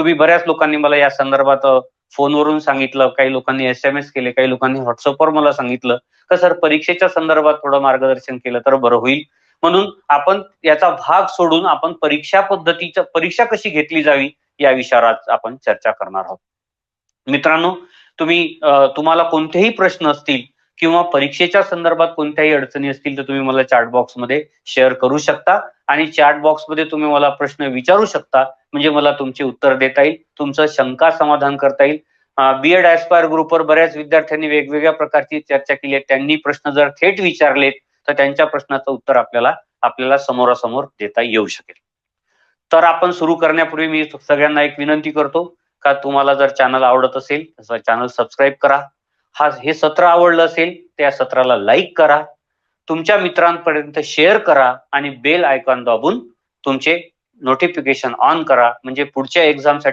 पूर्वी बऱ्याच लोकांनी मला या संदर्भात फोनवरून सांगितलं, काही लोकांनी SMS केले, काही लोकांनी व्हॉट्सअपवर मला सांगितलं का सर परीक्षेच्या संदर्भात थोडं मार्गदर्शन केलं तर बरं होईल. म्हणून आपण याचा भाग सोडून आपण परीक्षा कशी घेतली जावी या विषयावर आज आपण चर्चा करणार आहोत. मित्रांनो, तुम्हाला कोणतेही प्रश्न असतील किंवा परीक्षेच्या संदर्भात कोणत्याही अडचणी असतील तर तुम्ही मला चॅट बॉक्समध्ये शेअर करू शकता आणि चॅट बॉक्समध्ये तुम्ही मला प्रश्न विचारू शकता, म्हणजे मला तुमचे उत्तर देता येईल, तुमचं शंका समाधान करता येईल. B.Ed ॲस्पायर ग्रुपवर बऱ्याच विद्यार्थ्यांनी वेगवेगळ्या प्रकारची चर्चा केली आहे. त्यांनी प्रश्न जर थेट विचारलेत तर त्यांच्या प्रश्नाचं उत्तर आपल्याला समोरासमोर देता येऊ शकेल. तर आपण सुरू करण्यापूर्वी मी सगळ्यांना एक विनंती करतो का तुम्हाला जर चॅनल आवडत असेल तर चॅनल सबस्क्राईब करा. हे सत्र आवडलं असेल त्या सत्राला लाईक करा, तुमच्या मित्रांपर्यंत शेअर करा आणि बेल आयकॉन दाबून तुमचे नोटिफिकेशन ऑन करा, म्हणजे पुढच्या एक्झामसाठी